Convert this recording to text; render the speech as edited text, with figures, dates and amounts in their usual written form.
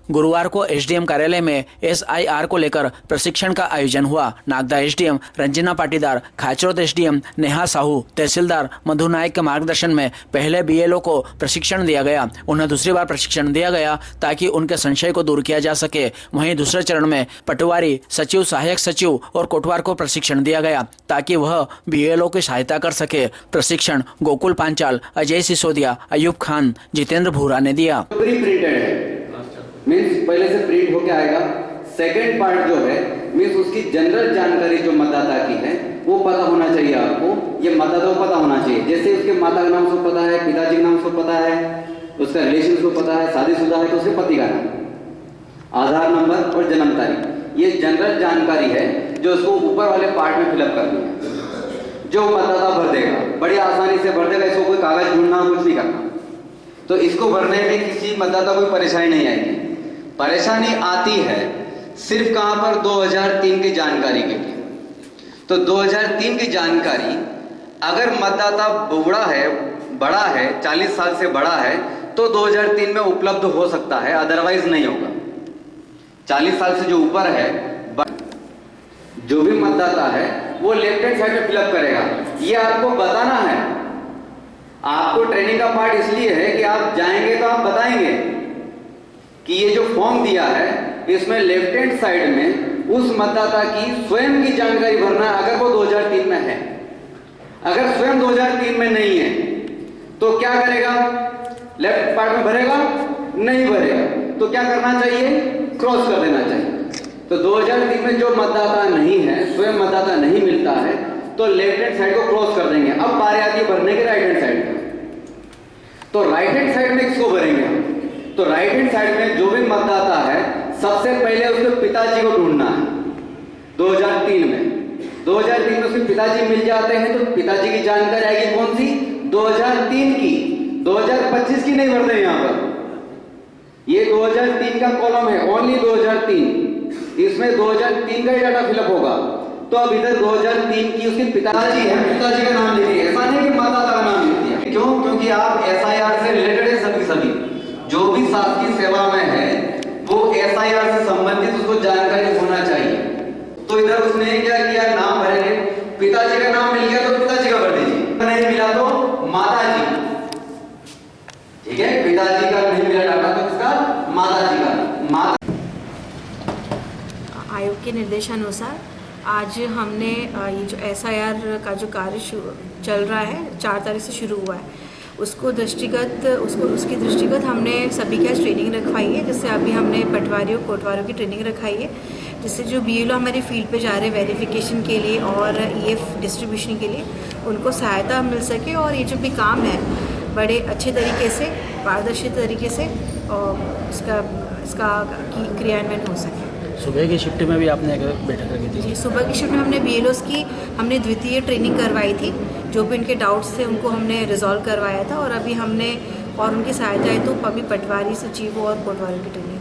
गुरुवार को एसडीएम कार्यालय में एसआईआर को लेकर प्रशिक्षण का आयोजन हुआ। नागदा एसडीएम रंजना पाटीदार, खाचरोद एसडीएम नेहा साहू, तहसीलदार मधु नायक के मार्गदर्शन में पहले बीएलओ को प्रशिक्षण दिया गया। उन्हें दूसरी बार प्रशिक्षण दिया गया ताकि उनके संशय को दूर किया जा सके। वहीं दूसरे चरण में पटवारी, सचिव, सहायक सचिव और कोटवार को प्रशिक्षण दिया गया ताकि वह बीएलओ की सहायता कर सके। प्रशिक्षण गोकुल पांचाल, अजय सिसोदिया, अयूब खान, जितेंद्र भूरा ने दिया। प्री प्रिंटेड है, मीन्स पहले से प्रिंट होके आएगा। सेकेंड पार्ट जो है मीन्स उसकी जनरल जानकारी जो मतदाता की है वो पता होना चाहिए आपको। ये मतदाता को पता होना चाहिए, जैसे उसके माता का नाम उसको पता है, पिताजी का नाम उसको पता है, उसका रिलेशन उसको पता है, शादीशुदा है तो उसके पति का नाम, आधार नंबर और जन्म तारीख। ये जनरल जानकारी है जो उसको ऊपर वाले पार्ट में फिलअप करनी है, जो मतदाता भर देगा, बड़ी आसानी से भर देगा। इसको कोई कागज ढूंढना, कुछ नहीं करना। तो इसको भरने में किसी मतदाता को कोई परेशानी नहीं आएगी। परेशानी आती है सिर्फ कहां पर 2003 की जानकारी के लिए। तो 2003 की जानकारी अगर मतदाता बूढ़ा है, बड़ा है, 40 साल से बड़ा है तो 2003 में उपलब्ध हो सकता है, अदरवाइज नहीं होगा। 40 साल से जो ऊपर है, जो भी मतदाता है वो लेफ्ट हैंड साइड में फिलअप करेगा। ये आपको बताना है। आपको ट्रेनिंग का पार्ट इसलिए है कि आप जाएंगे तो आप बताएंगे कि ये जो फॉर्म दिया है इसमें लेफ्ट हैंड साइड में उस मतदाता की स्वयं की जानकारी भरना है, अगर वो 2003 में है। अगर स्वयं 2003 में नहीं है तो क्या करेगा? लेफ्ट पार्ट में भरेगा? नहीं भरेगा। तो क्या करना चाहिए? क्रॉस कर देना चाहिए। तो 2003 में जो मतदाता नहीं है, स्वयं मतदाता नहीं मिलता है, तो लेफ्ट हैंड साइड को क्रॉस कर देंगे। अब बारी आती है भरने के राइट हैंड साइड में। तो राइट हैंड साइड में किसको भरेंगे हम? तो राइट हैंड साइड में जो भी मतदाता है सबसे पहले उसके पिताजी को ढूंढना है। 2003 में उसके पिताजी मिल जाते हैं तो पिताजी की जानकारी आएगी कौन सी? 2003 की। 2025 की नहीं भरते यहाँ पर। ये 2003 का कॉलम है, ओनली 2003। इसमें 2003 का ही डाटा फिलअप होगा। तो अब इधर 2003 की उसके पिताजी है, पिताजी का नाम लिखिए। ऐसा नहीं कि मतदाता का नाम लिख दिया। क्यों? क्योंकि आप एसआईआर से रिलेटेड है। सभी जो भी शासकीय सेवा में है वो एसआईआर से संबंधित उसको जानकारी होना चाहिए। तो इधर उसने क्या किया? नाम भरेंगे। पिताजी का नाम मिल गया तो पिताजी का भर दीजिए, नहीं मिला तो माताजी। ठीक है, पिताजी का नहीं मिला डाटा तो किसका? माताजी का। आयोग के निर्देशानुसार आज हमने ये जो एसआईआर का जो कार्य चल रहा है, 4 तारीख से शुरू हुआ है, उसकी दृष्टिगत हमने सभी के ट्रेनिंग रखवाई है। जैसे अभी हमने पटवारियों, कोटवारों की ट्रेनिंग रखाई है, जिससे जो बीएलओ हमारे फील्ड पे जा रहे हैं वेरिफिकेशन के लिए और ईएफ डिस्ट्रीब्यूशन के लिए, उनको सहायता मिल सके और ये जो भी काम है बड़े अच्छे तरीके से, पारदर्शी तरीके से और इसका क्रियान्वयन हो सके। सुबह की शिफ्ट में भी आपने एक बैठक रखी थी? जी, सुबह की शिफ्ट में हमने बीएलओस की हमने द्वितीय ट्रेनिंग करवाई थी। जो भी उनके डाउट्स थे उनको हमने रिजॉल्व करवाया था और अभी हमने और उनकी सहायता हेतु अभी पटवारी, सचिव और कोटवारी की ट्रेनिंग